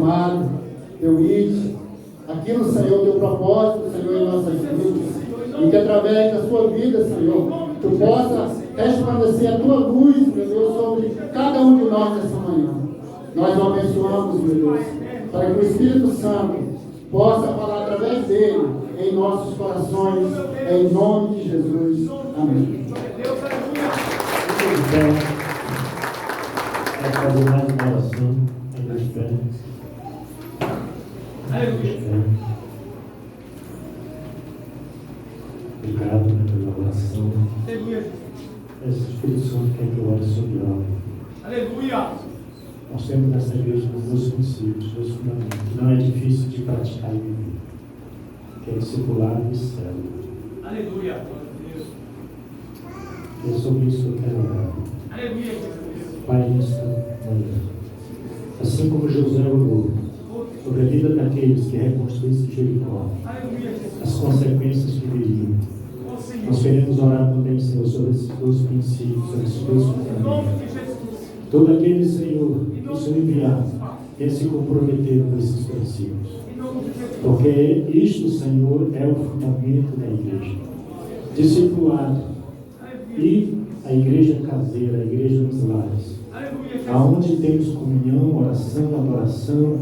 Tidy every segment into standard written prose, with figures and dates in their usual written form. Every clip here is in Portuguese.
chamado, teu ID, aquilo, Senhor, teu propósito, Senhor, em nossas vidas. E que através da sua vida, Senhor, tu possa resplandecer a tua luz, meu Deus, sobre cada um de nós nessa manhã. Nós o abençoamos, meu Deus, para que o Espírito Santo possa falar através dele em nossos corações, em nome de Jesus. Amém. Vai fazer mais uma oração. Aleluia. Obrigado pela oração. Esse Espírito Santo quer que eu ore sobre ela. Aleluia. Nós temos nessa igreja os dois princípios, dois fundamentos, que não é difícil de praticar e viver, que é discipulado e célula. Aleluia. É sobre isso que eu quero orar. Aleluia. Pai, nesta manhã, assim como Josué orou sobre a vida daqueles que reconstruíssem Jericó, as consequências que viriam, nós queremos orar também, Senhor, sobre esses dois princípios, sobre esses dois fundamentos. Todo aquele, Senhor, que o Senhor enviar, quer se comprometer com esses princípios. Porque isto, Senhor, é o fundamento da igreja. Discipulado e a igreja caseira, a igreja dos lares, aonde temos comunhão, oração, adoração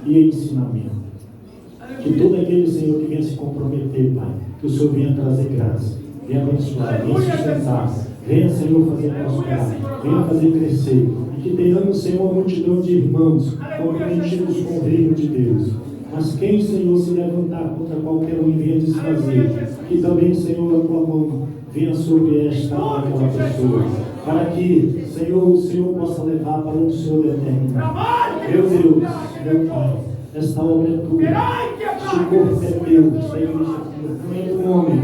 e ensinamento. Que todo aquele, Senhor, que venha se comprometer, Pai, que o Senhor venha trazer graça, venha abençoar, venha sustentar, venha, Senhor, fazer prosperar, venha fazer crescer, e que tenhamos, Senhor, uma multidão de irmãos comprometidos com o reino de Deus. Mas quem, Senhor, se levantar contra qualquer um e venha desfazer, que também, Senhor, a tua mão venha sobre aquela pessoa, para que, Senhor, o Senhor possa levar para onde o Senhor determinar. Meu Deus, meu Pai, esta obra é tua, este corpo é teu, esta igreja não é do homem,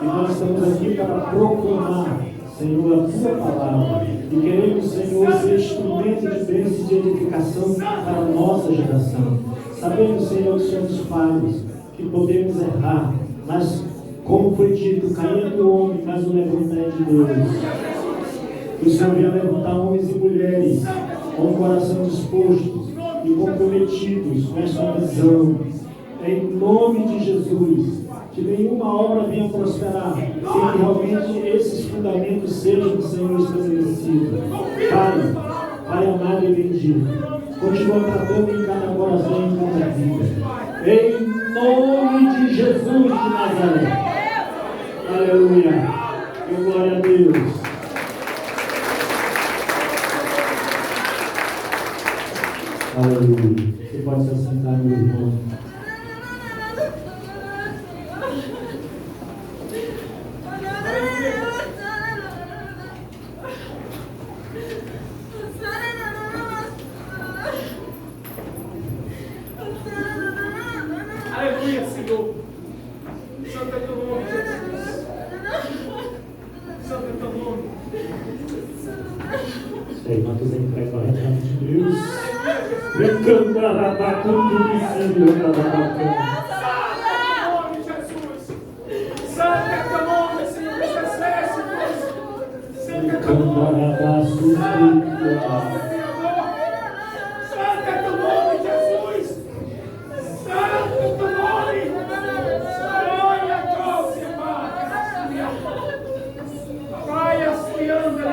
e nós estamos aqui para proclamar, Senhor, a tua palavra, e queremos, Senhor, ser instrumento de bênção e de edificação para a nossa geração. Sabemos, Senhor, que somos falhos, que podemos errar, mas, como foi dito, cair do homem, mas o levantar é de Deus. Que o Senhor venha levantar homens e mulheres com o coração disposto e comprometidos com esta visão. Em nome de Jesus, que nenhuma obra venha prosperar sem que realmente esses fundamentos sejam, Senhor, estabelecidos. Pai amado e bendito, continua tratando em cada coração e em cada vida. Em nome de Jesus de Nazaré. Aleluia. E glória a Deus. Aleluia. Você pode se assentar, meu irmão. Aleluia, Senhor. Santo é teu nome, Jesus. Santo é teu nome. Se a irmã quiser entregar corretamente de Deus. Brincando a rabacundo e filho da rabacundo. Santo é teu nome, Senhor dos exércitos. Santo é teu Brincando a nome. rabacundo. Santo é teu nome, Jesus. Santo é teu nome. Glória a Deus, Pai, as crianças,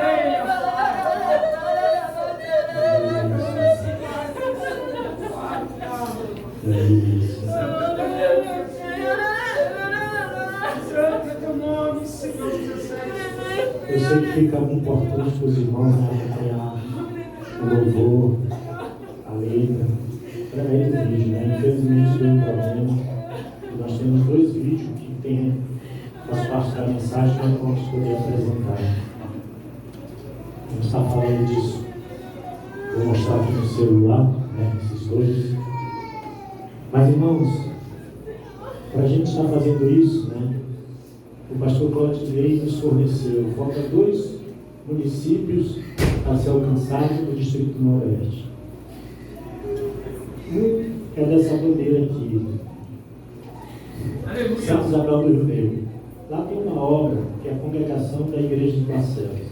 Eu sei que fica muito importante para os irmãos acompanhar o louvor, a letra. Para ele o vídeo, né? Infelizmente deu um problema. E nós temos 2 vídeos que faz parte da mensagem que nós vamos poder apresentar. Vamos estar falando disso. Vou mostrar aqui no celular, né? Esses 2. Mas, irmãos, para a gente estar fazendo isso, né? O pastor Claudinei nos forneceu. Falta 2 municípios a ser alcançados no Distrito Noroeste. Um é dessa bandeira aqui, Santa Isabel do Rio Negro. Lá tem uma obra que é a congregação da Igreja de Barcelos.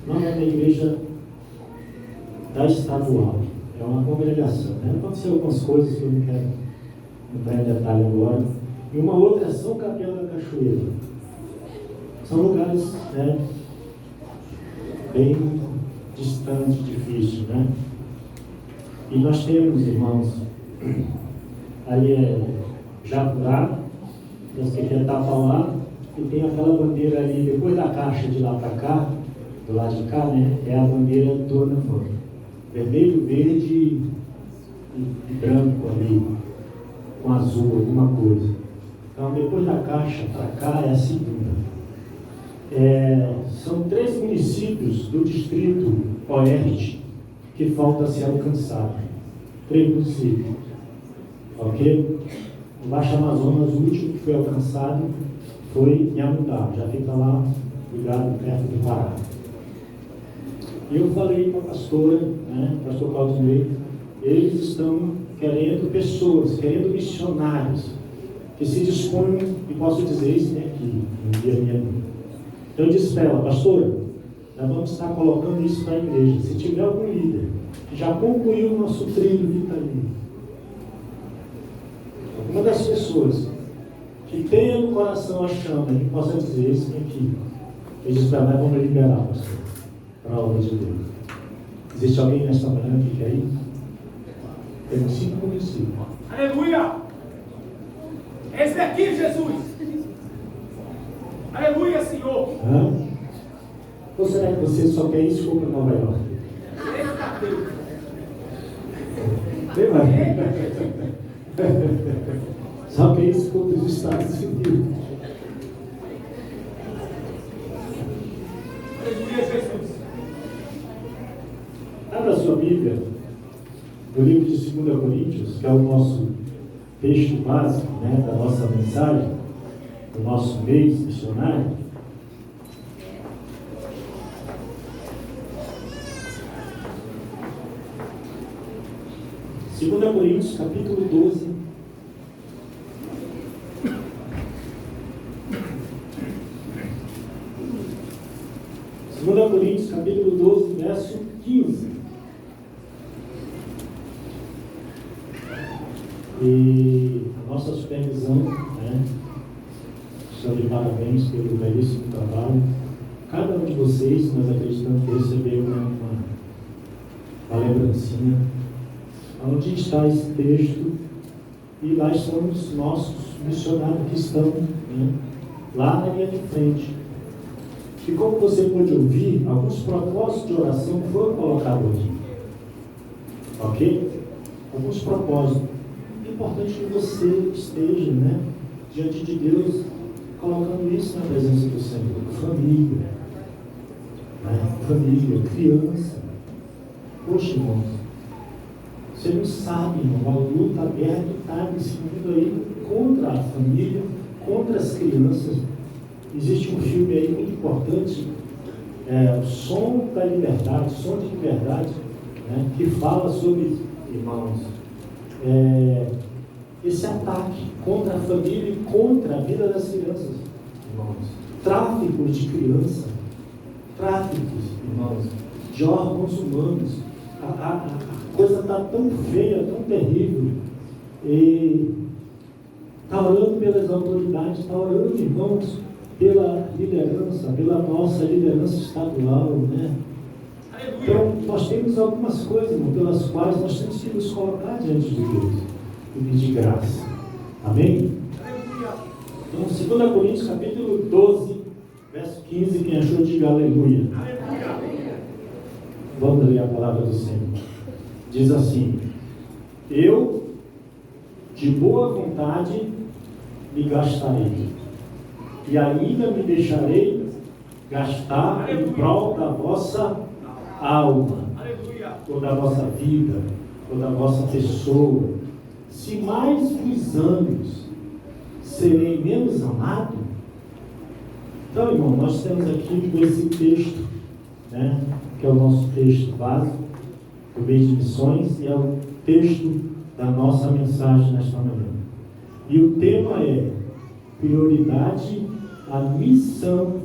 Não é uma igreja da estadual, é é uma congregação. Né? Aconteceu algumas coisas que eu não quero entrar em detalhe agora. E uma outra é São Gabriel da Cachoeira. São lugares, né, bem distantes, difíceis, né? E nós temos, irmãos, ali é Jacurá, nós que é Tapauá, e tem aquela bandeira ali, depois da caixa de lá para cá, do lado de cá, né? É a bandeira do Anamã. Vermelho, verde e branco ali, com azul, alguma coisa. Então, depois da caixa para cá é a segunda. São 3 municípios do distrito oeste que falta ser alcançado. 3 municípios. Ok? O Baixo Amazonas, o último que foi alcançado foi Inhamudá, já fica lá ligado perto do Pará. E eu falei com a pastora, né, pastor Claudinei, eles estão querendo pessoas, querendo missionários que se disponham, e posso dizer isso aqui, no dia a dia. Eu disse para ela, pastora, nós vamos estar colocando isso na igreja. Se tiver algum líder que já concluiu o nosso trilho vitalino, alguma das pessoas que tenha no coração a chama e possa dizer isso aqui, eu disse para ela, nós vamos liberar, pastor, para a obra de Deus. Existe alguém nesta manhã que quer ir? Temos 5 municípios. Aleluia! Esse aqui, Jesus! Aleluia, Senhor! Ou será que você só quer isso ou para Nova York? Vem mais. Só quer isso para os Estados Unidos. Aleluia, Jesus! Abra a sua Bíblia no livro de 2 Coríntios, que é o nosso texto básico, né, da nossa mensagem, do nosso mês missionário. Segunda Coríntios, capítulo 12. Segunda Coríntios, capítulo 12, verso 15. E a nossa supervisão, né, estou de parabéns pelo belíssimo trabalho. Cada um de vocês, nós acreditamos que recebeu uma lembrancinha, onde está esse texto, e lá estão os nossos missionários que estão, né, lá na linha de frente. E como você pode ouvir, alguns propósitos de oração foram colocados aqui. Ok? Alguns propósitos. É importante que você esteja, né, diante de Deus, colocando isso na presença do Senhor. Família, né? Família, criança. Poxa, irmãos, você não sabe, irmão, a luta aberta está nesse mundo aí contra a família, contra as crianças. Existe um filme aí muito importante, o Som da Liberdade, Som de Liberdade, né, que fala sobre, irmãos, esse ataque contra a família e contra a vida das crianças, irmãos. Tráfico de criança, tráficos, irmãos, de órgãos humanos. A coisa está tão feia, tão terrível. E está orando pelas autoridades, está orando, irmãos, pela liderança, pela nossa liderança estadual, né? Então, nós temos algumas coisas, irmão, pelas quais nós temos que nos colocar diante de Deus e pedir graça. Amém? Então, 2 Coríntios, capítulo 12, verso 15, quem achou, diga aleluia. Vamos ler a palavra do Senhor. Diz assim: eu, de boa vontade, me gastarei, e ainda me deixarei gastar em prol da vossa alma, ou da vossa vida, ou da vossa pessoa. Se mais vos anos, serei menos amado? Então, irmão, nós temos aqui esse texto, né, que é o nosso texto básico do mês de missões, e é o texto da nossa mensagem nesta manhã. E o tema é prioridade à missão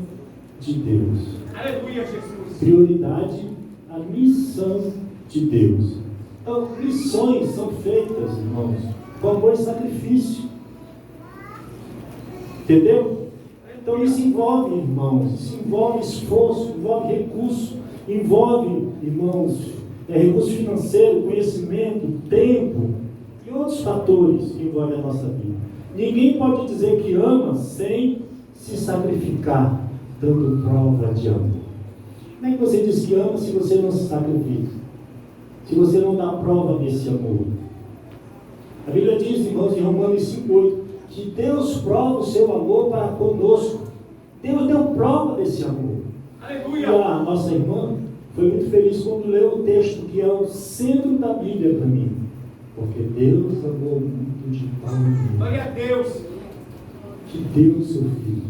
de Deus. Aleluia, Jesus. Prioridade à missão de Deus. Então, missões são feitas, irmãos, com amor e sacrifício. Entendeu? Então isso envolve, irmãos, isso envolve esforço, envolve recurso, envolve, irmãos, recurso financeiro, conhecimento, tempo e outros fatores que envolvem a nossa vida. Ninguém pode dizer que ama sem se sacrificar, dando prova de amor. Como é que você diz que ama se você não se sacrifica? Se você não dá prova desse amor? A Bíblia diz, irmãos, em Romanos 5,8, que Deus prova o seu amor para conosco. Deus deu prova desse amor. Aleluia! E a nossa irmã foi muito feliz quando leu o texto, que é o centro da Bíblia para mim. Porque Deus amou muito de tal maneira. Glória a Deus! Que deu o seu Filho.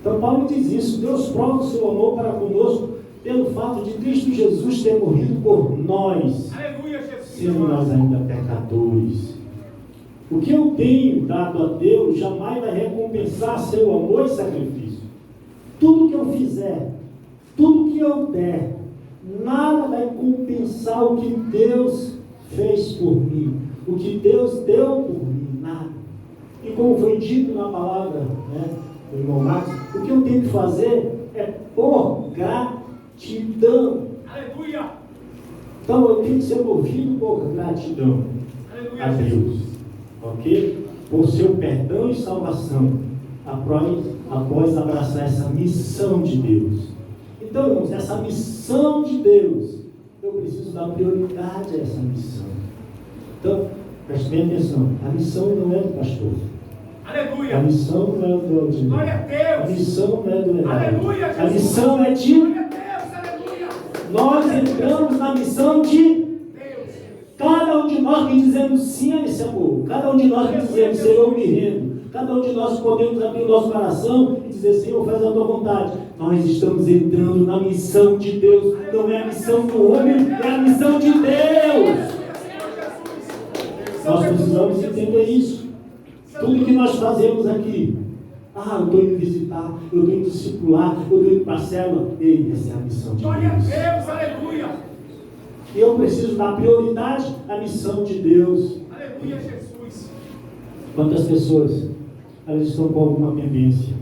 Então Paulo diz isso, Deus prova o seu amor para conosco pelo fato de Cristo Jesus ter morrido por nós, Aleluia, Jesus! sendo nós ainda pecadores. O que eu tenho dado a Deus jamais vai recompensar seu amor e sacrifício. Tudo que eu fizer, tudo que eu der, nada vai compensar o que Deus fez por mim, o que Deus deu por mim, nada. E como foi dito na palavra, do irmão Max, o que eu tenho que fazer é por gratidão. Aleluia! Então eu tenho que ser movido por gratidão a Deus, ok? Por seu perdão e salvação, após abraçar essa missão de Deus. Então, irmãos, essa missão de Deus, eu preciso dar prioridade a essa missão. Então, preste bem atenção, a missão não é do pastor. Aleluia! A missão não é do Aldinho. Glória a Deus! A missão não é do Leonardo. Aleluia, Jesus! A missão é de... Glória a Deus! Aleluia! Nós entramos na missão de... Deus! Cada um de nós que dizemos sim a esse amor. Cada um de nós que dizemos, Senhor, me rendo. Cada um de nós podemos abrir o nosso coração e dizer, Senhor, faz a tua vontade. Nós estamos entrando na missão de Deus. Não é a missão do homem, é a missão de Deus. Nós precisamos entender isso. Tudo que nós fazemos aqui, eu estou indo visitar, eu estou indo discipular, eu estou indo para a célula. Ei, essa é a missão de Glória a Deus. Deus! Aleluia! Eu preciso dar prioridade à missão de Deus. Aleluia, Jesus! Quantas pessoas elas estão com alguma pendência?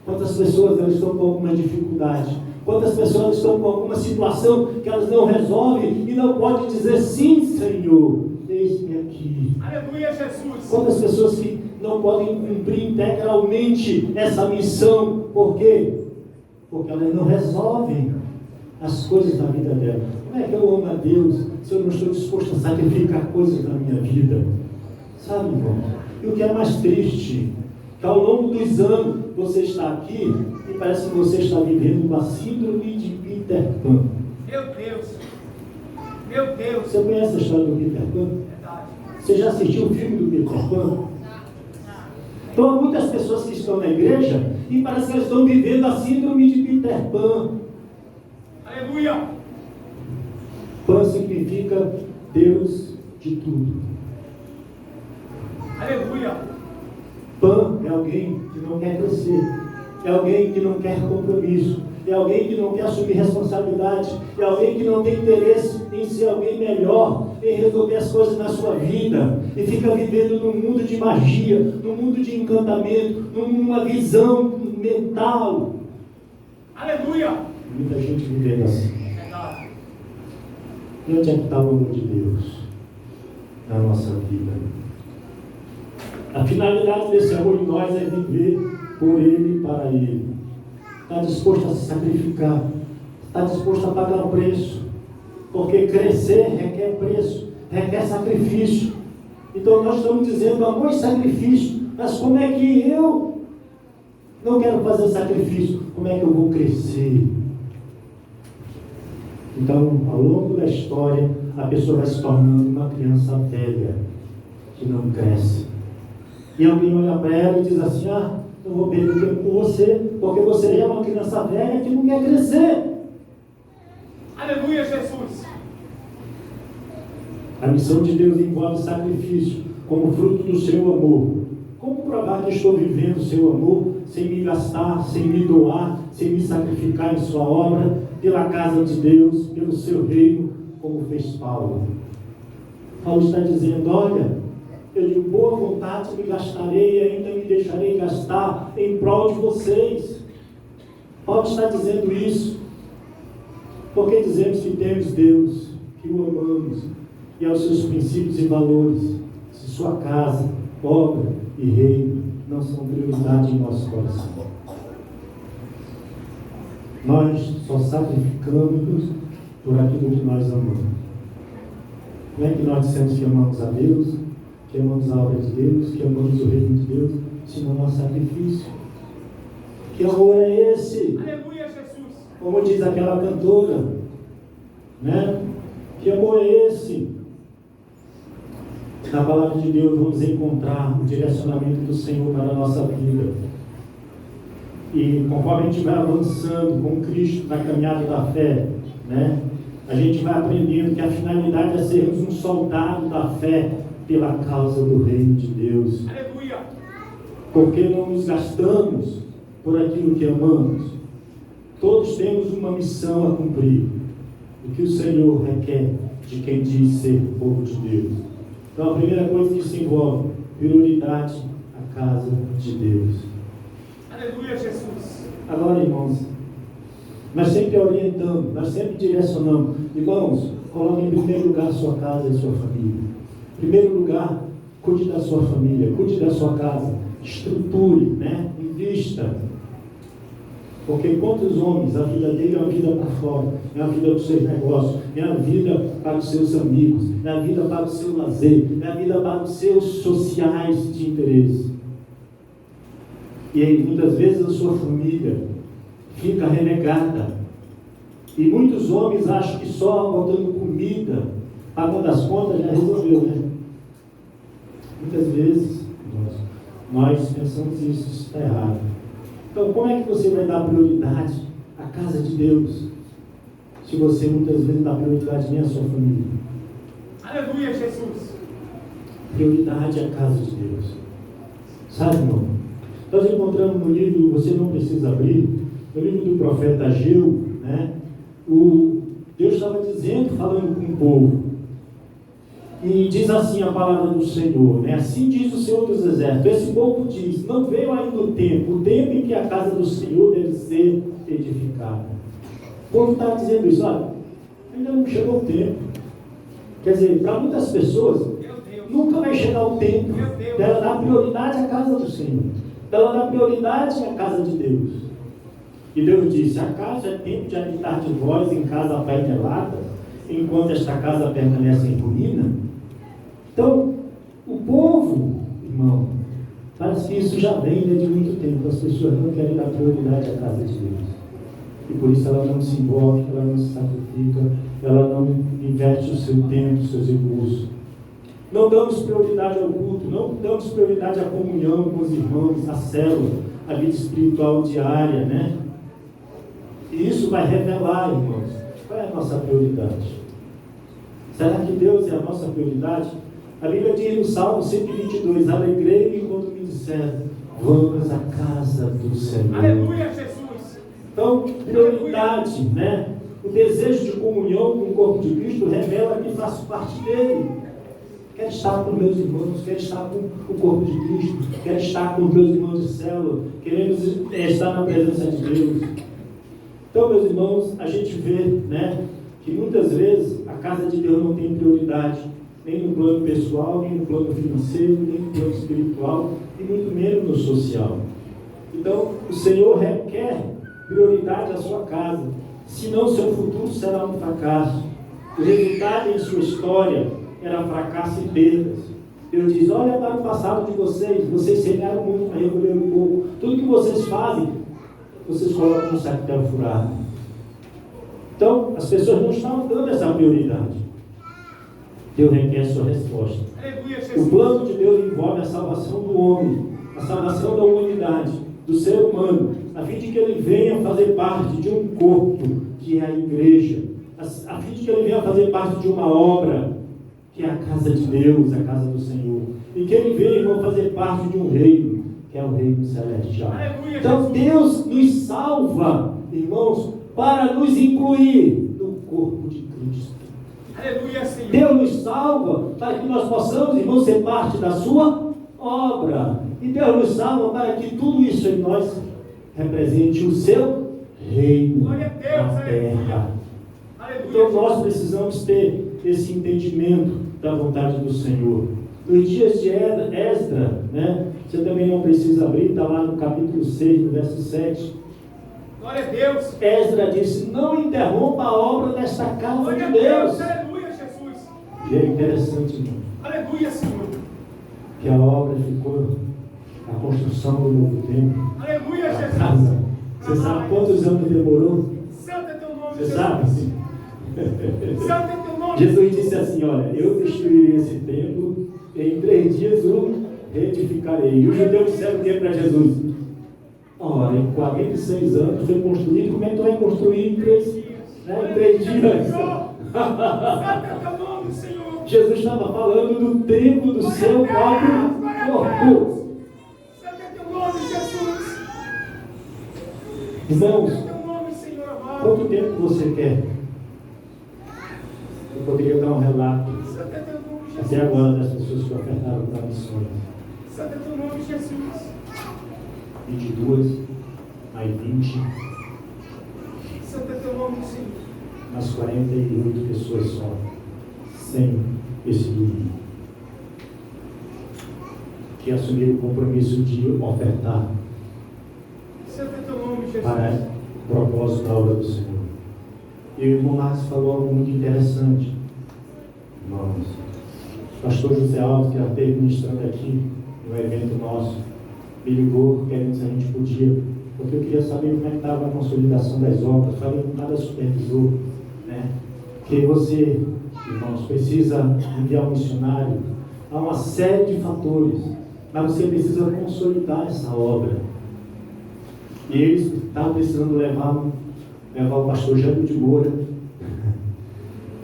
Quantas pessoas elas estão com alguma dificuldade? Quantas pessoas estão com alguma situação que elas não resolvem e não podem dizer sim, Senhor, eis-me aqui. Aleluia, Jesus! Quantas pessoas que não podem cumprir integralmente essa missão? Por quê? Porque elas não resolvem as coisas da vida dela. Como é que eu amo a Deus se eu não estou disposto a sacrificar coisas da minha vida? Sabe, irmão? E o que é mais triste, que ao longo dos anos você está aqui e parece que você está vivendo uma síndrome de Peter Pan. Meu Deus! Meu Deus! Você conhece a história do Peter Pan? Verdade. Você já assistiu o filme do Peter Pan? Então há muitas pessoas que estão na igreja e parece que elas estão vivendo a síndrome de Peter Pan. Aleluia! Pan significa Deus de tudo. Aleluia! Pan é alguém que não quer crescer, é alguém que não quer compromisso, é alguém que não quer assumir responsabilidade, é alguém que não tem interesse em ser alguém melhor, em resolver as coisas na sua vida, e fica vivendo num mundo de magia, num mundo de encantamento, numa visão mental. Aleluia! Muita gente vivendo assim. Verdade. E onde é que está o amor de Deus na nossa vida? A finalidade desse amor em nós é viver por Ele e para Ele. Está disposto a se sacrificar, está disposto a pagar o preço, porque crescer requer preço, requer sacrifício. Então nós estamos dizendo amor e sacrifício, mas como é que eu não quero fazer sacrifício? Como é que eu vou crescer? Então, ao longo da história, a pessoa vai se tornando uma criança velha, que não cresce. E alguém olha para ela e diz assim, não vou perder tempo com você, porque você é uma criança velha que não quer crescer. Aleluia, Jesus! A missão de Deus envolve sacrifício, como fruto do seu amor. Como provar que estou vivendo o seu amor, sem me gastar, sem me doar, sem me sacrificar em sua obra, pela casa de Deus, pelo seu reino, como fez Paulo? Paulo está dizendo, olha, eu de boa vontade me gastarei e ainda me deixarei gastar em prol de vocês. Paulo está dizendo isso, porque dizemos que temos Deus, que o amamos, e aos seus princípios e valores, se sua casa, obra e reino não são prioridade em nosso coração. Nós só sacrificamos por aquilo que nós amamos. Não é que nós dissemos que amamos a Deus, que amamos a obra de Deus, que amamos o reino de Deus, senão o nosso sacrifício. Que amor é esse? Aleluia, Jesus. Como diz aquela cantora, né? Que amor é esse? Na palavra de Deus vamos encontrar o direcionamento do Senhor para a nossa vida. E conforme a gente vai avançando com Cristo na caminhada da fé, né? A gente vai aprendendo que a finalidade é sermos um soldado da fé pela causa do reino de Deus. Aleluia. Porque não nos gastamos por aquilo que amamos. Todos temos uma missão a cumprir. O que o Senhor requer de quem diz ser povo de Deus. Então a primeira coisa que se envolve, prioridade à casa de Deus. Aleluia, Jesus. Agora, irmãos, nós sempre orientamos, nós sempre direcionamos. Irmãos, coloque em primeiro lugar a sua casa e a sua família. Em primeiro lugar, cuide da sua família, cuide da sua casa, estruture, né? Invista. Porque quantos homens, a vida dele é uma vida para fora, é a vida dos seus negócios, é a vida para os seus amigos, é a vida para o seu lazer, é a vida para os seus sociais de interesse. E aí, muitas vezes a sua família fica renegada. E muitos homens acham que só botando comida, pagando as contas, já resolveu, né? Muitas vezes nós pensamos isso está errado. Então, como é que você vai dar prioridade à casa de Deus, se você muitas vezes dá prioridade nem à sua família? Aleluia, Jesus. Prioridade à casa de Deus. Sabe, irmão? Nós encontramos no livro, você não precisa abrir, no livro do profeta Ageu, né? Deus estava dizendo, falando com o povo, e diz assim a palavra do Senhor, né? Assim diz o Senhor dos Exércitos, esse povo diz, não veio ainda o tempo em que a casa do Senhor deve ser edificada. O povo está dizendo isso, olha, ainda não chegou o tempo. Quer dizer, para muitas pessoas, nunca vai chegar o tempo dela dar prioridade à casa do Senhor, dela dar prioridade à casa de Deus. E Deus disse, acaso é tempo de habitar de vós em casa apainelada, enquanto esta casa permanece em ruína? Então, o povo, irmão, parece que isso já vem de muito tempo. As pessoas não querem dar prioridade à casa de Deus. E por isso ela não se envolve, ela não se sacrifica, ela não investe o seu tempo, os seus recursos. Não damos prioridade ao culto, não damos prioridade à comunhão com os irmãos, à célula, à vida espiritual diária, né? E isso vai revelar, irmãos, qual é a nossa prioridade. Será que Deus é a nossa prioridade? A Bíblia diz no Salmo 122, alegrei-me quando me disseram, vamos à casa do Senhor. Aleluia, Jesus. Então, prioridade, né? O desejo de comunhão com o corpo de Cristo revela que faço parte dele. Quero estar com meus irmãos, quero estar com o corpo de Cristo, quero estar com os meus irmãos de célula, queremos estar na presença de Deus. Então, meus irmãos, a gente vê, né, que muitas vezes a casa de Deus não tem prioridade, nem no plano pessoal, nem no plano financeiro, nem no plano espiritual, e muito menos no social. Então, o Senhor requer prioridade à sua casa, senão seu futuro será um fracasso. O resultado em sua história era fracasso e perdas. Deus diz, olha para o passado de vocês, vocês semearam muito para recolher um pouco. Tudo que vocês fazem, vocês colocam no saquetel furado. Então, as pessoas não estão dando essa prioridade. Deus requer sua resposta. O plano de Deus envolve a salvação do homem, a salvação da humanidade, do ser humano, a fim de que ele venha fazer parte de um corpo, que é a igreja, a fim de que ele venha fazer parte de uma obra, que é a casa de Deus, a casa do Senhor, e que ele venha, irmão, fazer parte de um reino, que é o reino celestial. Então Deus nos salva, irmãos, para nos incluir no corpo de Cristo. Aleluia, Senhor. Deus nos salva para que nós possamos, irmãos, ser parte da sua obra. E Deus nos salva para que tudo isso em nós represente o seu reino Glória a Deus, na terra. Aleluia. Então nós precisamos ter esse entendimento da vontade do Senhor. Nos dias de Esdra, né? Você também não precisa abrir, está lá no capítulo 6, no verso 7. Glória a Deus. Esdra disse: não interrompa a obra desta casa Glória a de Deus. Deus. Aleluia, Jesus. E é interessante, irmão, Aleluia, Senhor. que a obra ficou, a construção do novo templo, Aleluia, a Jesus. casa. Você sabe quantos anos demorou? Santo é teu nome, Você Jesus. sabe? Santo é teu nome. Jesus disse assim: olha, eu destruirei esse templo, em 3 dias o reedificarei. E os judeus disseram o que para Jesus? Ora, em 46 anos foi construído, como é que tu vai construir em 3 dias? Santo é teu nome, Senhor. Jesus estava falando do templo do seu próprio corpo. Santo é teu nome, Jesus. Irmãos, Santo é teu nome, Senhor amado. quanto tempo você quer? Eu poderia dar um relato Santo é teu nome, Jesus. até agora das pessoas que ofertaram para missões. Santo é teu nome, Jesus. 22, mais 20, Santo é teu nome, Senhor. mais 48 pessoas só, sem esse domingo, que assumiram o compromisso de ofertar Santo é teu nome, Jesus. para o propósito da obra do Senhor. E o irmão Marcos falou algo muito interessante. Irmãos, o pastor José Alves, que esteve ministrando aqui no evento nosso, me ligou querendo se a gente podia, porque eu queria saber como é que estava a consolidação das obras. Falei com cada supervisor, né? Que você, irmãos, precisa enviar um missionário. Há uma série de fatores, mas você precisa consolidar essa obra. E eles estavam precisando levar o pastor Jânio de Moura,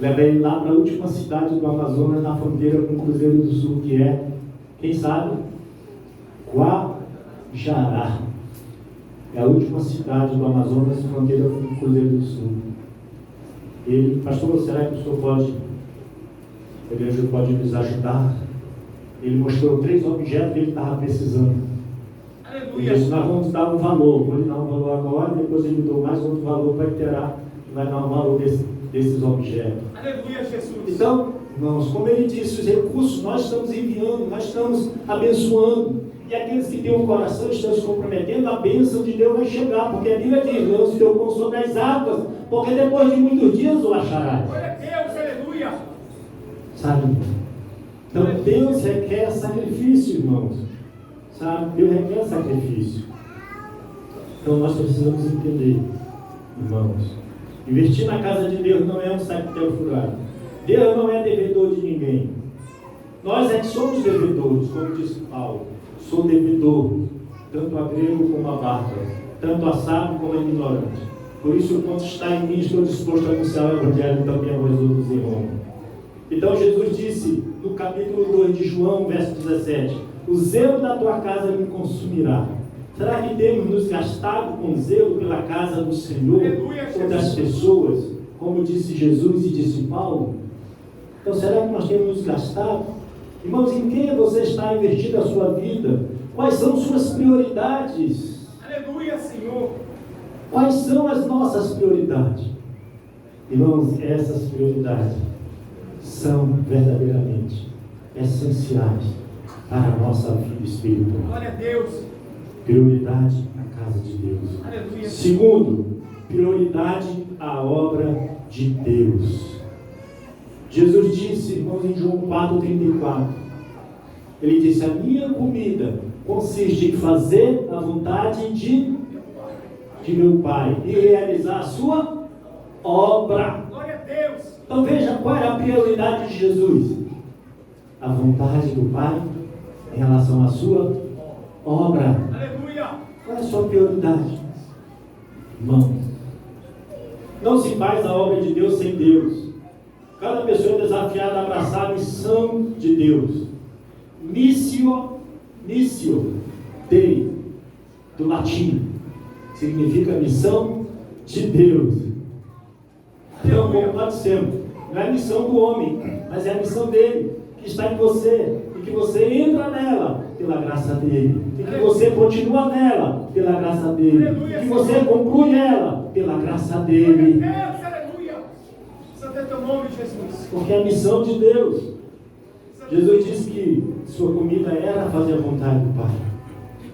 levar ele lá para a última cidade do Amazonas, na fronteira com o Cruzeiro do Sul, que é, quem sabe? Guajará. É a última cidade do Amazonas, fronteira com o Cruzeiro do Sul. Ele, pastor, será que o senhor pode, a igreja pode nos ajudar? Ele mostrou 3 objetos que ele estava precisando. E Aleluia. disse: nós vamos dar um valor. Vou lhe dar um valor agora, depois ele deu mais outro valor para iterar, que vai dar um valor desses objetos. Aleluia, Jesus. Então, irmãos, como ele disse, os recursos nós estamos enviando, nós estamos abençoando. E aqueles que têm um coração estão se comprometendo, a bênção de Deus vai chegar, porque a Bíblia diz: lança o teu pão sobre as águas, porque depois de muitos dias o acharás. Glória a Deus, aleluia. Sabe? Então Deus requer sacrifício, irmãos. Sabe? Deus requer sacrifício. Então nós precisamos entender, irmãos. Investir na casa de Deus não é um saquetel furado. Deus não é devedor de ninguém. Nós é que somos devedores, como disse Paulo. Sou devedor, tanto a grego como a bárbaro, tanto a sábio como a ignorante. Por isso, quanto está em mim, estou disposto a anunciar o Evangelho também a vós outros em Roma. Então Jesus disse no capítulo 2 de João, verso 17: o zelo da tua casa me consumirá. Será que temos nos gastado com zelo pela casa do Senhor ou das pessoas, como disse Jesus e disse Paulo? Então será que nós temos nos gastado? Irmãos, em quem você está investindo a sua vida? Quais são suas prioridades? Aleluia, Senhor. Quais são as nossas prioridades? Irmãos, essas prioridades são verdadeiramente essenciais para a nossa vida espiritual. Glória a Deus. Prioridade à casa de Deus. Aleluia. Segundo, prioridade à obra de Deus. Jesus disse, irmãos, em João 4,34, ele disse: a minha comida consiste em fazer a vontade de meu Pai e realizar a sua obra. Glória a Deus. Então veja qual era a prioridade de Jesus: a vontade do Pai em relação à sua obra. Aleluia. Qual é a sua prioridade? Irmão, não se faz a obra de Deus sem Deus. Cada pessoa é desafiada a abraçar a missão de Deus. Missio Dei, do latim, significa missão de Deus. Então, como nós dissemos, não é a missão do homem, mas é a missão dele, que está em você, e que você entra nela pela graça dele, e que você continua nela pela graça dele, e que você conclui ela pela graça dele. Deus, aleluia. Santo é teu nome, Jesus. Porque é a missão de Deus. Jesus disse que sua comida era fazer a vontade do Pai.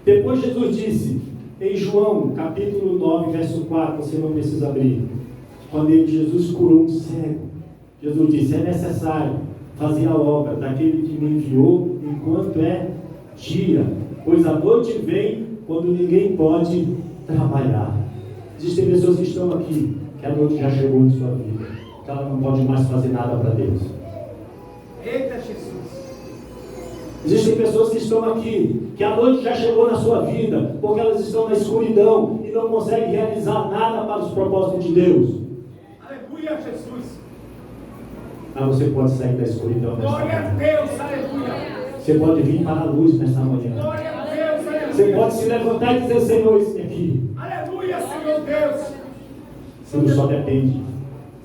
Depois Jesus disse, em João, capítulo 9, verso 4, você não precisa abrir, quando Jesus curou um cego, Jesus disse, é necessário fazer a obra daquele que me enviou enquanto é dia, pois a noite vem quando ninguém pode trabalhar. Existem pessoas que estão aqui, que a noite já chegou em sua vida, que ela não pode mais fazer nada para Deus. Eita, Jesus. Existem pessoas que estão aqui, que a noite já chegou na sua vida, porque elas estão na escuridão e não conseguem realizar nada para os propósitos de Deus. Aleluia, Jesus. Mas você pode sair da escuridão nesta Glória a manhã. Deus, aleluia. Você pode vir para a luz nesta manhã. Glória a Deus, aleluia. Você pode se levantar e dizer, Senhor, isso aqui. Aleluia, Senhor Deus. Tudo só depende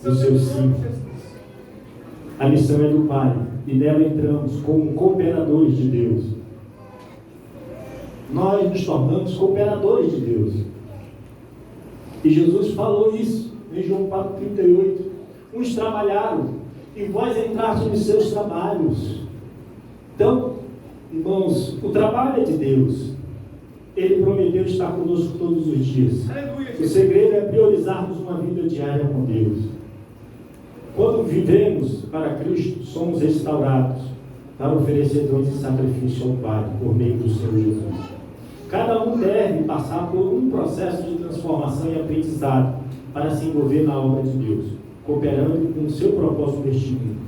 do seu sim. A missão é do Pai, e nela entramos como cooperadores de Deus. Nós nos tornamos cooperadores de Deus. E Jesus falou isso em João 4,38. Uns trabalharam e vós entraste nos seus trabalhos. Então, irmãos, o trabalho é de Deus. Ele prometeu estar conosco todos os dias. Aleluia, O segredo é priorizarmos uma vida diária com Deus. Quando vivemos para Cristo, somos restaurados para oferecer dons e sacrifício ao Pai por meio do Senhor Jesus. Cada um deve passar por um processo de transformação e aprendizado para se envolver na obra de Deus, cooperando com o seu propósito neste mundo.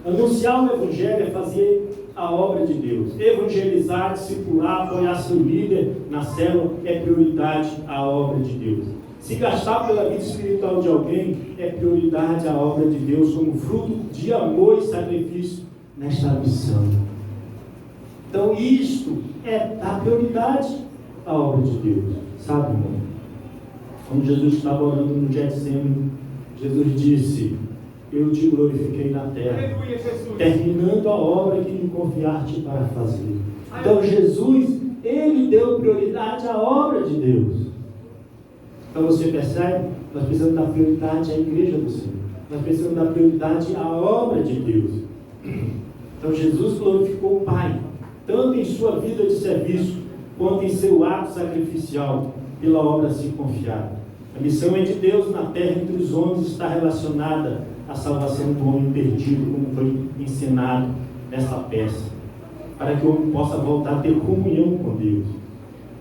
Anunciar o Evangelho é fazer a obra de Deus. Evangelizar, discipular, apoiar seu líder na célula é prioridade à obra de Deus. Se gastar pela vida espiritual de alguém é prioridade à obra de Deus como fruto de amor e sacrifício nesta missão. Então isto é dar prioridade à obra de Deus. Sabe, irmão? Quando Jesus estava orando no Getsemane, Jesus disse, eu te glorifiquei na terra, aleluia, Jesus. terminando a obra que me confiaste para fazer. Então Jesus, ele deu prioridade à obra de Deus. Então você percebe? Nós precisamos dar prioridade à igreja do Senhor. Nós precisamos dar prioridade à obra de Deus. Então Jesus glorificou o Pai, tanto em sua vida de serviço, quanto em seu ato sacrificial, pela obra assim confiada. A missão é de Deus na terra entre os homens, está relacionada à salvação do homem perdido, como foi ensinado nessa peça, para que o homem possa voltar a ter comunhão com Deus.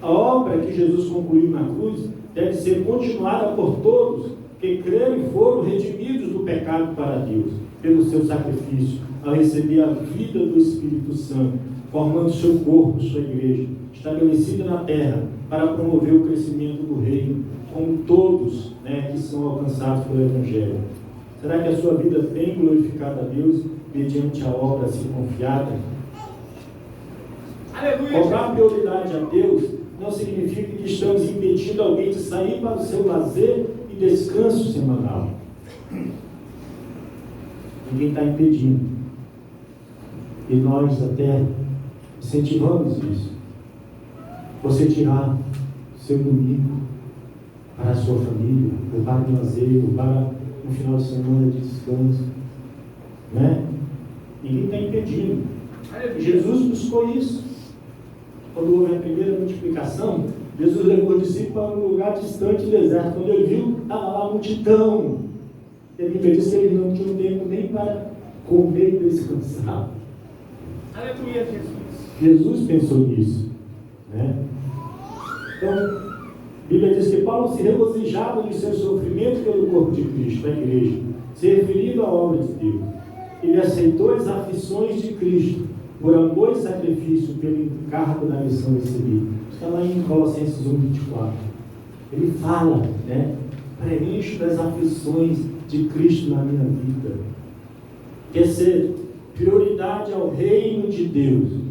A obra que Jesus concluiu na cruz deve ser continuada por todos que creram e foram redimidos do pecado para Deus, pelo seu sacrifício, ao receber a vida do Espírito Santo, formando seu corpo, sua igreja, estabelecida na terra, para promover o crescimento do reino, como todos, que são alcançados pelo Evangelho. Será que a sua vida tem glorificado a Deus mediante a obra assim confiada? Aleluia. Dar prioridade a Deus não significa que estamos impedindo alguém de sair para o seu lazer e descanso semanal. Ninguém está impedindo. E nós até incentivamos isso. Você tirar seu domingo para a sua família, ou para o lazer, ou para um final de semana de descanso. Ninguém está impedindo. Jesus buscou isso. Quando houve a primeira multiplicação, Jesus levou os discípulos para um lugar distante, deserto. Quando ele viu, estava lá a multidão. Ele disse que ele não tinha tempo nem para comer e descansar. Aleluia, Jesus. Jesus pensou nisso. Então, a Bíblia diz que Paulo se regozijava de seu sofrimento pelo corpo de Cristo, a igreja, se referindo à obra de Deus. Ele aceitou as aflições de Cristo por amor e sacrifício pelo encargo da missão recebida. Está lá em Colossenses 1:24. Ele fala, preencho das aflições de Cristo na minha vida. Quer ser prioridade ao reino de Deus.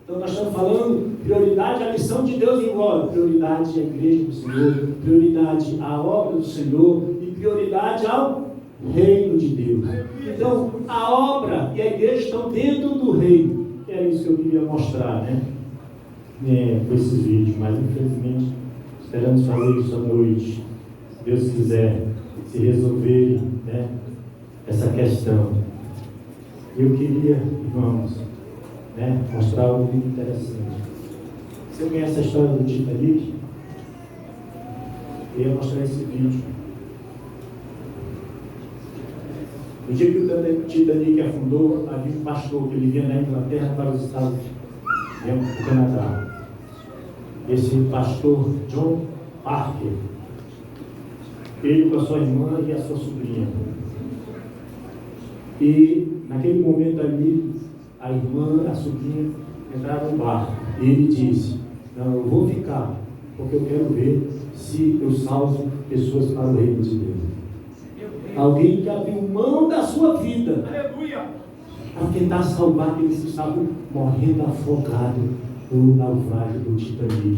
Então nós estamos falando prioridade à missão de Deus envolve prioridade à igreja do Senhor, prioridade à obra do Senhor e prioridade ao reino de Deus. Então, a obra e a igreja estão dentro do reino. É isso que eu queria mostrar, com esses vídeos, mas infelizmente esperamos fazer isso à noite. Se Deus quiser, se resolver, essa questão. Eu queria, irmãos, mostrar algo muito interessante. Você conhece a história do Titanic? Eu ia mostrar esse vídeo. No dia que o Titanic afundou, havia um pastor que ele vinha da Inglaterra para os Estados Unidos, do Canadá. Esse pastor, John Parker, ele com a sua irmã e a sua sobrinha. E naquele momento ali, a irmã, a sobrinha, entraram no barco. E ele disse: não, eu vou ficar, porque eu quero ver se eu salvo pessoas para o reino de Deus. Alguém que abriu mão da sua vida para tentar salvar aqueles que estavam morrendo afogados no naufrágio do Titanic.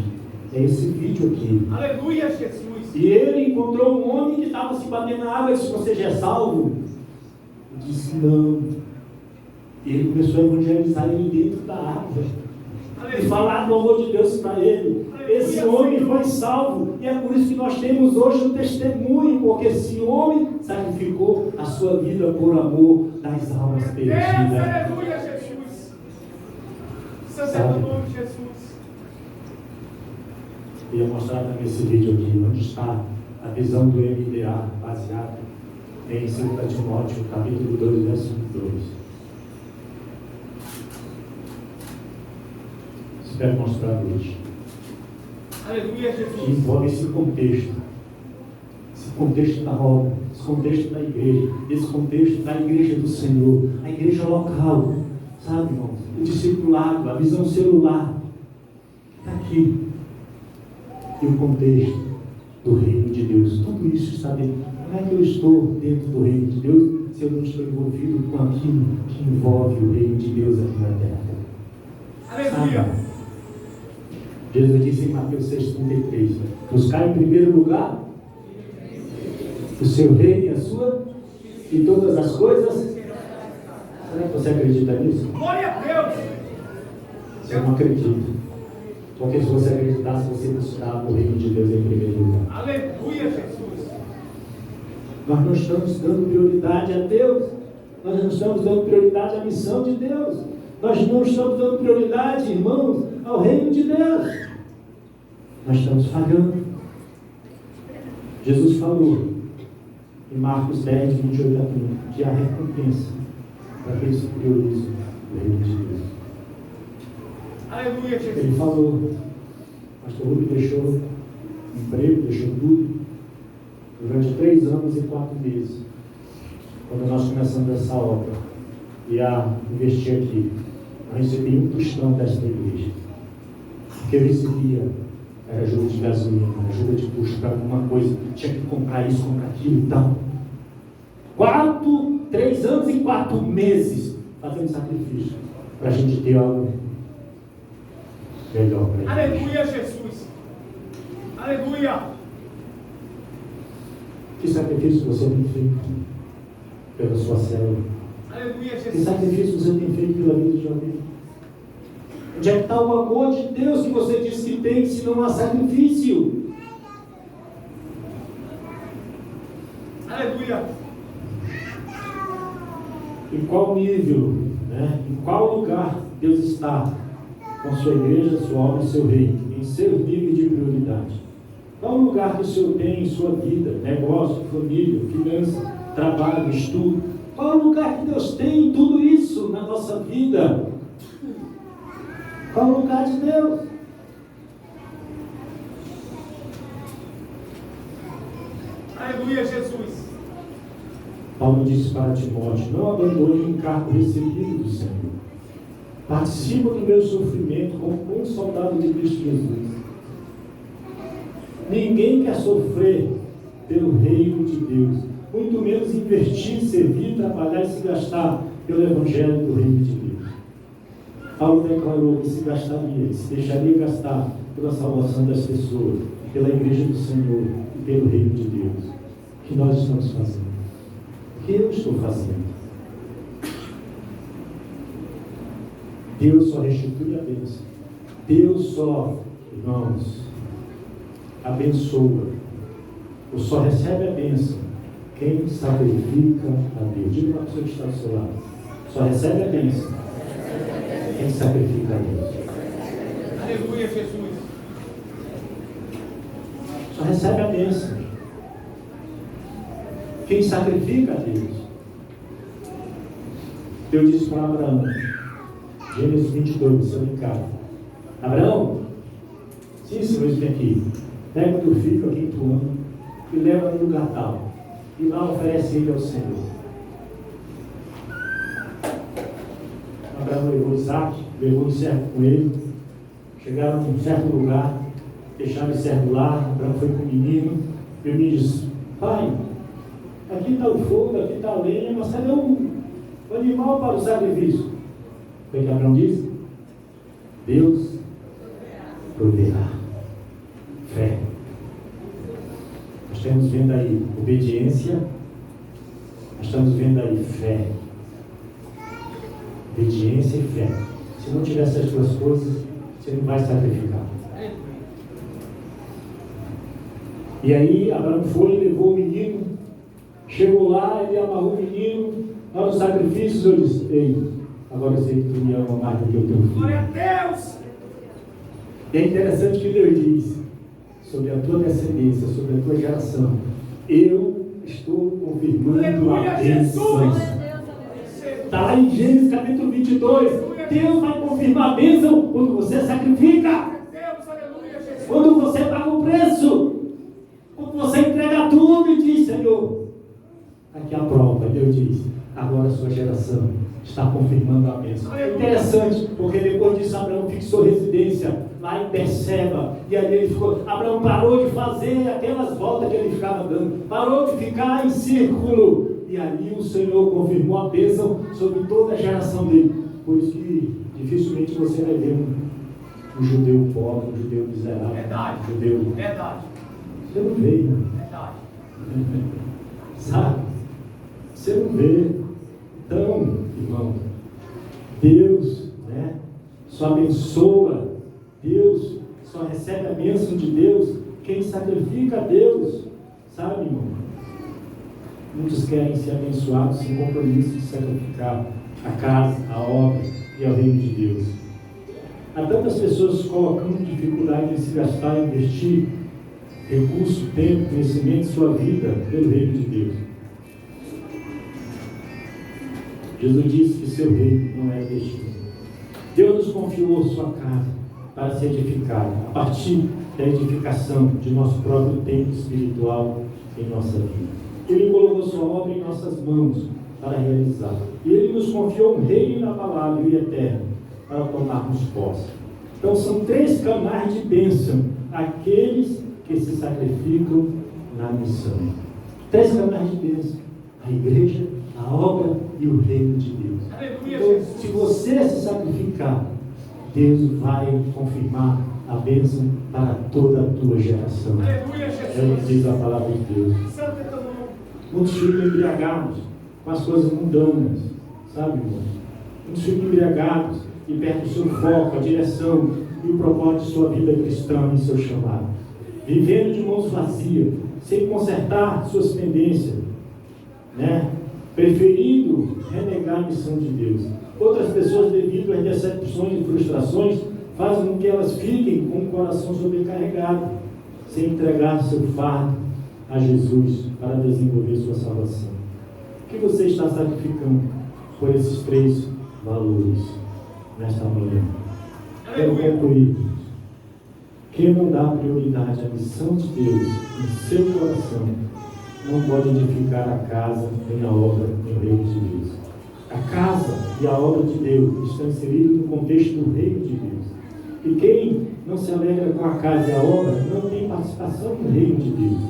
É esse vídeo aqui. Aleluia, Jesus. E ele encontrou um homem que estava se batendo na água e disse: você já é salvo? Ele disse: não. E ele começou a evangelizar ele dentro da água e falar do amor de Deus para ele. Esse homem foi salvo, e é por isso que nós temos hoje um testemunho, porque esse homem sacrificou a sua vida por amor das almas perdidas. Aleluia, Jesus. Santo é o nome de Jesus. Eu ia mostrar também esse vídeo aqui, onde está a visão do MDA, baseada em 2 Timóteo, capítulo 2, verso 2. Espero mostrar hoje. Aleluia, Jesus. Que envolve esse contexto da obra, esse contexto da igreja, esse contexto da igreja do Senhor, a igreja local, sabe, irmão? O discipulado, a visão celular, está aqui. E o contexto do reino de Deus, tudo isso está dentro. Como é que eu estou dentro do reino de Deus se eu não estou envolvido com aquilo que envolve o reino de Deus aqui na terra? Aleluia. Jesus disse em Mateus 6,33: buscar em primeiro lugar o seu reino e a sua, e todas as coisas. Será que você acredita nisso? Glória a Deus. Eu não acredito. Porque se você acreditasse, você buscava o reino de Deus em primeiro lugar. Aleluia, Jesus. Nós não estamos dando prioridade a Deus. Nós não estamos dando prioridade à missão de Deus. Nós não estamos dando prioridade, irmãos, ao reino de Deus. Nós estamos falhando. Jesus falou em Marcos 10, 28 a 30, que há recompensa para aqueles que priorizam o reino de Deus. Aleluia, Jesus. Ele falou, o pastor Rubem deixou emprego, deixou tudo, durante 3 anos e 4 meses, quando nós começamos essa obra, e a investir aqui. Eu recebi um tostão desta igreja. O que eu recebia era ajuda de gasolina, ajuda de custo para alguma coisa, tinha que comprar isso, comprar aquilo e tal. 3 anos e 4 meses fazendo sacrifício para a gente ter algo melhor para a gente. Aleluia, Jesus. Aleluia. Que sacrifício você tem feito pela sua célula? Aleluia, Que Jesus. sacrifício você tem feito pela vida de alguém? Onde é que está o amor de Deus que você diz que tem, se não há sacrifício? Aleluia. Em qual nível, em qual lugar Deus está com a sua igreja, sua obra e seu reino, em seu nível de prioridade? Qual o lugar que o Senhor tem em sua vida, negócio, família, finanças, trabalho, estudo? Qual o lugar que Deus tem em tudo isso na nossa vida? Qual o lugar de Deus? Aleluia, Jesus. Paulo disse para Timóteo: não abandone o encargo recebido do Senhor. Participa do meu sofrimento como um soldado de Cristo Jesus. Ninguém quer sofrer pelo reino de Deus, muito menos investir, servir, trabalhar e se gastar pelo evangelho do reino de Deus. Paulo declarou que se gastaria, se deixaria gastar pela salvação das pessoas, pela igreja do Senhor e pelo reino de Deus. O que nós estamos fazendo? eu estou fazendo. Deus só restitui a bênção. Deus só, irmãos, abençoa, ou só recebe a bênção quem sacrifica a Deus. Diga para a pessoa que está do seu lado: só recebe a bênção quem sacrifica a Deus. Aleluia, Jesus. Só recebe a bênção quem sacrifica a Deus. Deus disse para Abraão, Gênesis 22, seu Ricardo: Abraão, sim, senhor, vem aqui, pega o teu filho aqui em tu ano e leva no lugar tal, e lá oferece ele ao Senhor. Abraão levou Isaac, levou o servo com ele, chegaram num certo lugar, deixaram o servo lá. Abraão foi com o menino, e o menino disse: pai, aqui está o fogo, aqui está a lenha, mas cadê o animal para o sacrifício? O que Abraão disse? Deus proverá. Fé. Nós estamos vendo aí obediência, nós estamos vendo aí fé. Obediência e fé. Se não tiver essas duas coisas, você não vai sacrificar. E aí Abraão foi, levou o menino, chegou lá, ele amarrou o menino, lá no sacrifício, o Senhor disse: ei, agora eu sei que tu me ama mais do que o teu filho. Glória a Deus! E é interessante que Deus diz sobre a tua descendência, sobre a tua geração: eu estou confirmando a bênção. Está lá em Gênesis capítulo 22. Deus vai confirmar a bênção quando você sacrifica, quando você paga o preço, quando você entrega tudo e diz: Senhor, aqui é a prova. Deus diz: agora a sua geração está confirmando a bênção. É interessante, porque depois disso Abraão fixou residência lá em Berseba, e ali ele ficou. Abraão parou de fazer aquelas voltas que ele ficava dando, parou de ficar em círculo, e ali o Senhor confirmou a bênção sobre toda a geração dele. Por isso que dificilmente você vai ver um judeu pobre, um judeu miserável, um judeu. Verdade. Você não vê, irmão. Verdade. Sabe? Você não vê. Então, irmão, Deus, né, só abençoa, Deus só recebe a bênção de Deus quem sacrifica a Deus. Sabe, irmão? Muitos querem ser abençoados sem compromisso de sacrificar a casa, a obra e ao reino de Deus. Há tantas pessoas colocando dificuldade em se gastar e investir recurso, tempo, conhecimento, sua vida pelo reino de Deus. Jesus disse que seu reino não é destino. Deus nos confiou sua casa para se edificar, a partir da edificação de nosso próprio templo espiritual em nossa vida. Ele colocou sua obra em nossas mãos para realizar. E Ele nos confiou um reino inabalável e eterno para tomarmos posse. Então são 3 canais de bênção: aqueles que se sacrificam na missão. 3 canais de bênção: a igreja, a obra e o reino de Deus. Então, se você se sacrificar, Deus vai confirmar a bênção para toda a tua geração. É o que diz a palavra de Deus. Muitos ficam embriagados com as coisas mundanas, sabe, irmão? Muitos ficam embriagados e perdem o seu foco, a direção e o propósito de sua vida cristã e seu chamado. Vivendo de mãos vazias, sem consertar suas pendências, né? Preferindo renegar a missão de Deus. Outras pessoas, devido às decepções e frustrações, fazem com que elas fiquem com o coração sobrecarregado, sem entregar seu fardo a Jesus para desenvolver sua salvação. O que você está sacrificando por esses 3 valores nesta manhã? Quero concluir. Quem não dá prioridade à missão de Deus em seu coração não pode edificar a casa nem a obra em reino de Deus. A casa e a obra de Deus estão inseridos no contexto do reino de Deus. E quem não se alegra com a casa e a obra não tem participação no reino de Deus.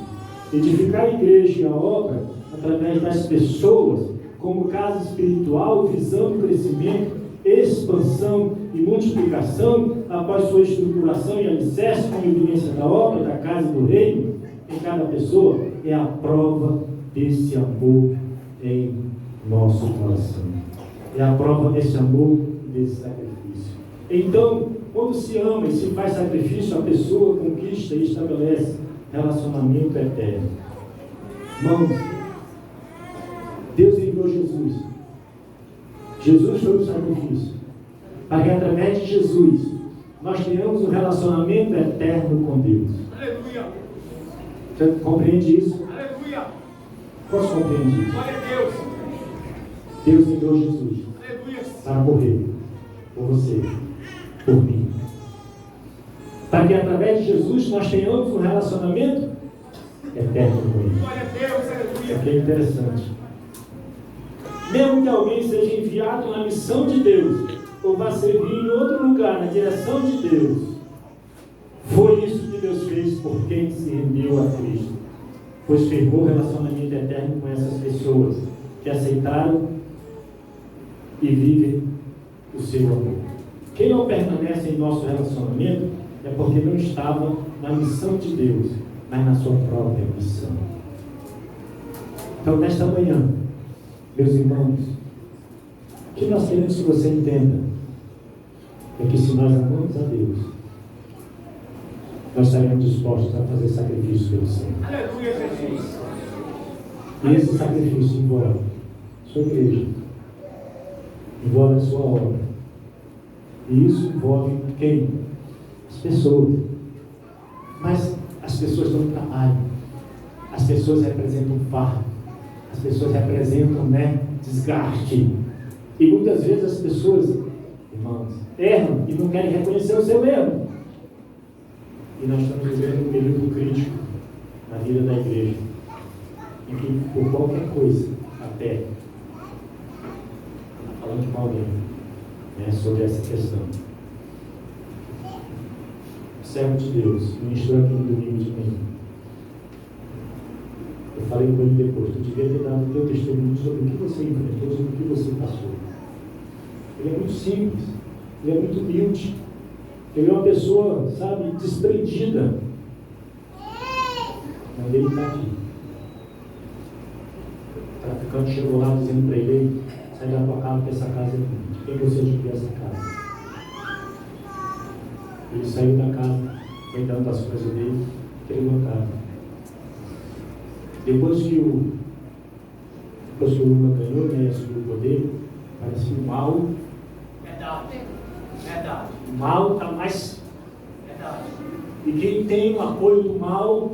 Edificar a igreja e a obra através das pessoas como casa espiritual, visando crescimento, expansão e multiplicação após sua estruturação e alicerce com a evidência da obra, da casa e do reino em cada pessoa, é a prova desse amor em nosso coração. É a prova desse amor e desse sacrifício. Então, quando se ama e se faz sacrifício, a pessoa conquista e estabelece relacionamento eterno. Irmãos, Deus enviou Jesus. Jesus foi o sacrifício. Para que através de Jesus nós tenhamos um relacionamento eterno com Deus. Aleluia. Você compreende isso? Aleluia. Posso compreender isso? Glória a Deus. Deus enviou Jesus Aleluia. para morrer por você, por mim. Para que através de Jesus nós tenhamos um relacionamento eterno com Ele. Glória a Deus. Aleluia. Isso aqui é interessante. Mesmo que alguém seja enviado na missão de Deus, ou vá servir em outro lugar, na direção de Deus, foi isso que Deus fez por quem se rendeu a Cristo, pois firmou relacionamento eterno com essas pessoas que aceitaram e vivem o seu amor. Quem não permanece em nosso relacionamento é porque não estava na missão de Deus, mas na sua própria missão. Então, nesta manhã, meus irmãos, o que nós queremos que você entenda é que se nós amamos a Deus, nós estaremos dispostos a fazer sacrifício pelo Senhor. Aleluia, Jesus. E esse sacrifício envolve sua igreja, envolve a sua obra. E isso envolve quem? As pessoas. Mas as pessoas não trabalham. As pessoas representam fardo. As pessoas representam, desgaste. E muitas vezes as pessoas, irmãos, erram e não querem reconhecer o seu erro. E nós estamos vivendo um período crítico na vida da igreja, em que por qualquer coisa, até falando com alguém sobre essa questão. O servo de Deus ministrou aqui no domingo de manhã. Eu falei com ele depois, tu devia ter dado o teu testemunho sobre o que você enfrentou, sobre o que você passou. Ele é muito simples, ele é muito humilde, ele é uma pessoa, desprendida. Mas ele está aqui. O traficante chegou lá dizendo para ele: sai da tua casa, que essa casa é minha. De quem você adquiriu essa casa? Ele saiu da casa, foi dando as coisas dele, entregou a casa. Depois que o Lula ganhou, assumiu o poder, parece que o mal. Verdade. O mal está mais. Verdade. E quem tem o apoio do mal,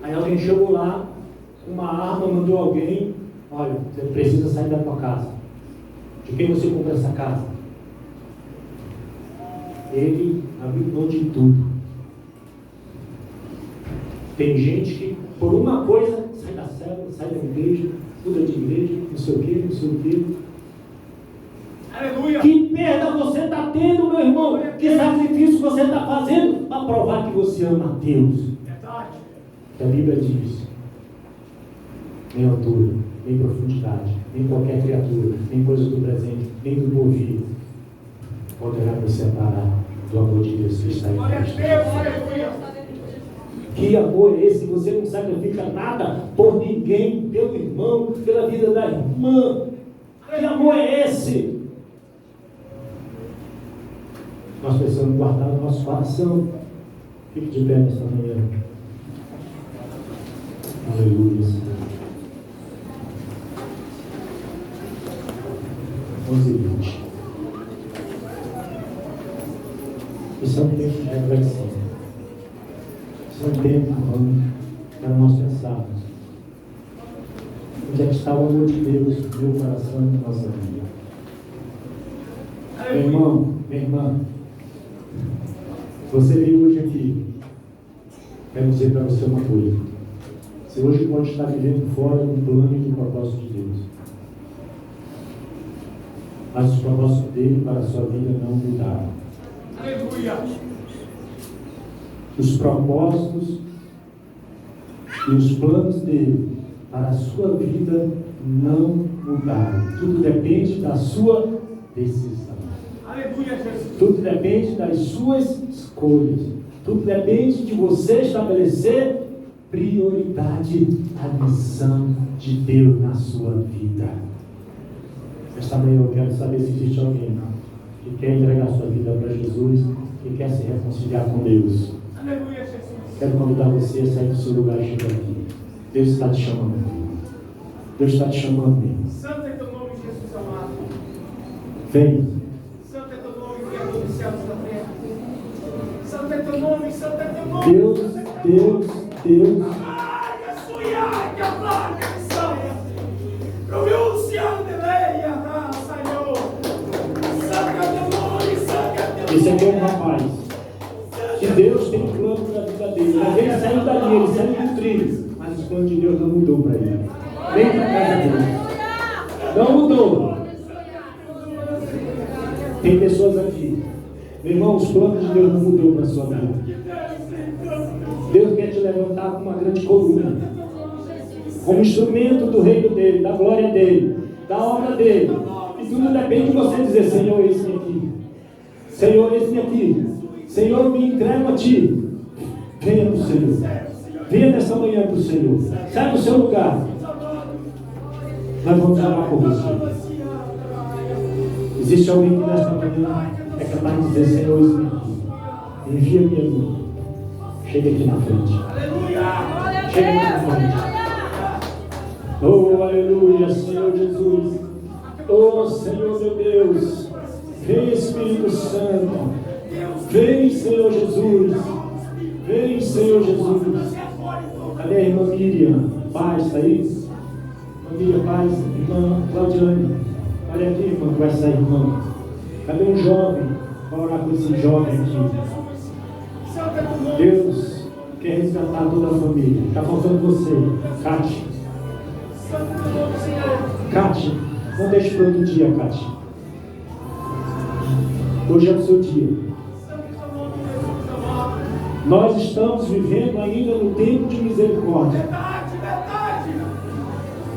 aí alguém chegou lá com uma arma, mandou alguém: olha, você precisa sair da tua casa. De quem você comprou essa casa? Ele abriu mão de tudo. Tem gente que, por uma coisa, sai da célula, sai da igreja, muda de igreja, não sei o quê. Aleluia. Que perda você está tendo, meu irmão? Que sacrifício você está fazendo para provar que você ama a Deus? Verdade. A Bíblia diz: nem altura, nem profundidade, nem qualquer criatura, nem coisa do presente, nem do porvir poderá nos separar do amor de Deus que está em Glória a Cristo. Deus. Aleluia. Que amor é esse? Você não sacrifica nada por ninguém, pelo irmão, pela vida da irmã. Que amor é esse? Nós precisamos guardar o nosso coração. Fique de pé nesta manhã. Aleluia, Senhor. 11h20. Isso é um tempo de reflexão. Isso é um tempo, irmão, para nós pensarmos onde é que está o amor de Deus no meu coração e na nossa vida. Meu irmão, minha irmã, você veio hoje aqui, quero dizer para você uma coisa: você hoje pode estar vivendo fora do plano e do propósito de Deus, mas os propósitos dele para a sua vida não mudaram. Aleluia. Os propósitos e os planos dele para a sua vida não mudaram. Tudo depende da sua decisão. Aleluia, Jesus. Tudo depende das suas escolhas. Tudo depende de você estabelecer prioridade a missão de Deus na sua vida. Esta manhã eu quero saber se existe alguém que quer entregar sua vida para Jesus e quer se reconciliar com Deus. Aleluia, Jesus. Quero convidar você a sair do seu lugar e chegar aqui. Deus está te chamando. Deus está te chamando. Santo é teu nome, Jesus amado. Vem. Santo é teu nome, Criador dos céus e da terra. Santo é teu nome, Santo é teu nome. Deus. Ai, a sua que a placa de saia. Província de leia, Senhor. Santo é teu nome, Santo é teu nome. Esse aqui é um rapaz. Que Deus tem um plano para a vida dele. Mas ele saiu dali, ele saiu do trilho. Mas o plano de Deus não mudou para ele. Vem para casa dele. Não mudou. Tem pessoas aqui. Meu irmão, os planos de Deus não mudou para a sua vida. Deus quer te levantar com uma grande coluna. Como instrumento do reino dele, da glória dele, da obra dele. E tudo depende de você dizer: Senhor, esse aqui. Senhor, esse aqui. Senhor, me entrego a ti. Venha para o Senhor. Venha nessa manhã para o Senhor. Sai do seu lugar. Nós vamos orar por você. Existe alguém que nesta manhã é capaz de dizer: Senhor, esse aqui. Envia-me a mim. Chega aqui na frente. Chega aqui na frente. Oh, aleluia, Senhor Jesus. Oh, Senhor meu Deus. Vem, Espírito Santo. Vem, Senhor Jesus. Vem, Senhor Jesus. Cadê a irmã Miriam? Paz, está aí? Irmã Miriam, paz. Irmã Claudiane. Olha aqui, irmã, com essa irmã. Cadê um jovem? Vamos orar com esse jovem aqui. Deus quer resgatar toda a família. Está faltando você, Cátia. Cátia, não deixe para outro dia, Cátia. Hoje é o seu dia. Nós estamos vivendo ainda no tempo de misericórdia.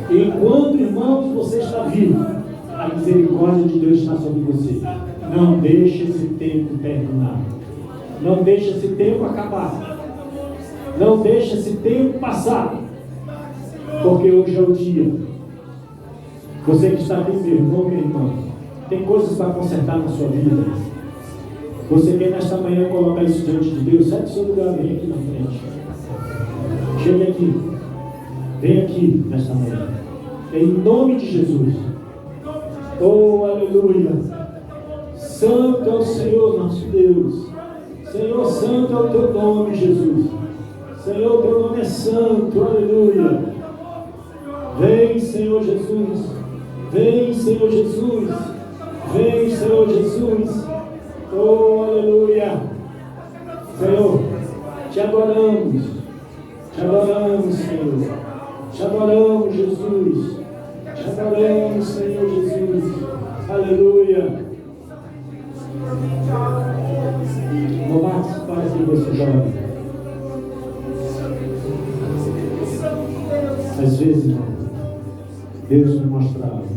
Enquanto, irmãos, você está vivo, a misericórdia de Deus está sobre você. Não deixe esse tempo terminar. Não deixe esse tempo acabar. Não deixe esse tempo passar. Porque hoje é o dia. Você que está aqui, meu irmão, minha irmã, tem coisas para consertar na sua vida. Você quer nesta manhã colocar isso diante de Deus? Sai do seu lugar, vem aqui na frente. Chegue aqui. Vem aqui nesta manhã. Em nome de Jesus. Oh, aleluia. Santo é o Senhor nosso Deus. Senhor, santo é o teu nome, Jesus. Senhor, teu nome é santo, aleluia. Vem, Senhor Jesus. Vem, Senhor Jesus. Vem, Senhor Jesus. Oh, aleluia. Senhor, te adoramos. Te adoramos, Senhor. Te adoramos, Jesus. Te adoramos, Senhor Jesus. Aleluia. Vou participar aqui desse jovem. Às vezes, irmão, Deus me mostra algo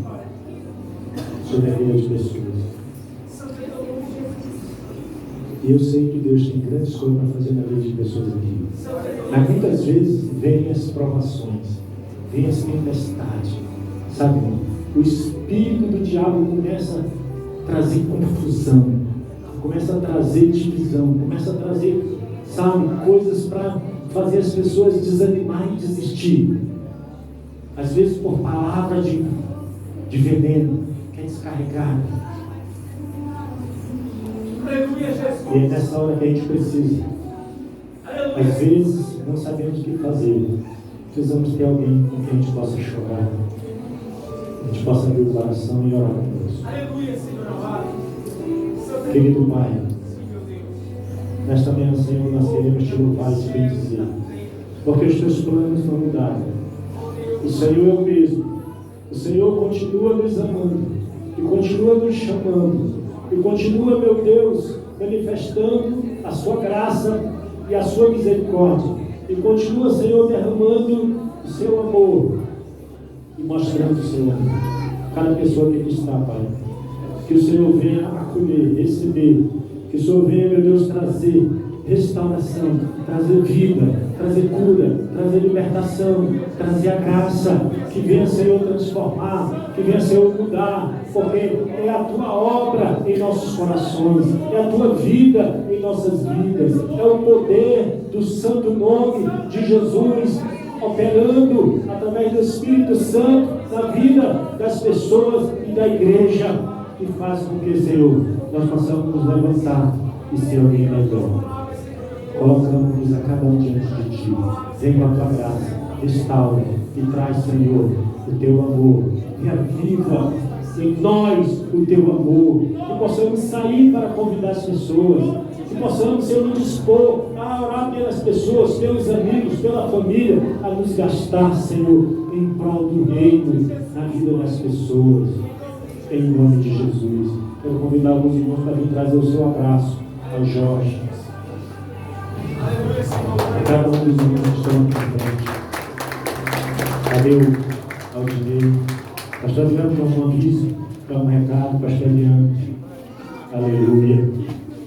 sobre a vida de pessoas. E eu sei que Deus tem grandes coisas para fazer na vida de pessoas aqui. Mas muitas vezes vêm as provações, vêm as tempestades. Sabe, irmão? O espírito do diabo começa a trazer confusão, começa a trazer divisão, começa a trazer, sabe, coisas para fazer as pessoas desanimar e desistir. Às vezes por palavra de veneno, quer descarregar. E é nessa hora que a gente precisa. Às vezes não sabemos o que fazer. Precisamos ter alguém com quem a gente possa chorar, a gente possa abrir o coração e orar conosco. Querido Pai, nesta manhã, Senhor, nós queremos te louvar e te bendizer, porque os teus planos não mudaram. O Senhor é o mesmo. O Senhor continua nos amando e continua nos chamando e continua, meu Deus, manifestando a sua graça e a sua misericórdia e continua, Senhor, derramando o seu amor e mostrando o seu amor. Cada pessoa que aqui está, Pai, que o Senhor venha acolher, receber, que o Senhor venha, meu Deus, trazer restauração, trazer vida, trazer cura, trazer libertação, trazer a graça, que venha, Senhor, transformar, que venha, Senhor, mudar, porque é a tua obra em nossos corações, é a tua vida em nossas vidas, é o poder do santo nome de Jesus operando através do Espírito Santo na vida das pessoas e da igreja, que faz com que, Senhor, nós possamos nos levantar e ser alguém melhor. Colocamos a cada um diante de Ti. Vem com a Tua graça, restaura e traz, Senhor, o Teu amor. E aviva em nós o Teu amor. Que possamos sair para convidar as pessoas. Que possamos, Senhor, nos dispor a orar pelas pessoas, pelos amigos, pela família, a nos gastar, Senhor, em prol do reino, na vida das pessoas. Em nome de Jesus. Quero convidar alguns irmãos para vir trazer o seu abraço ao Jorge. A cada um dos irmãos que estão aqui presentes. Cadê o Aldinei? Pastor Adriano, dá um aviso, dá um recado, Pastor Adriano. Aleluia.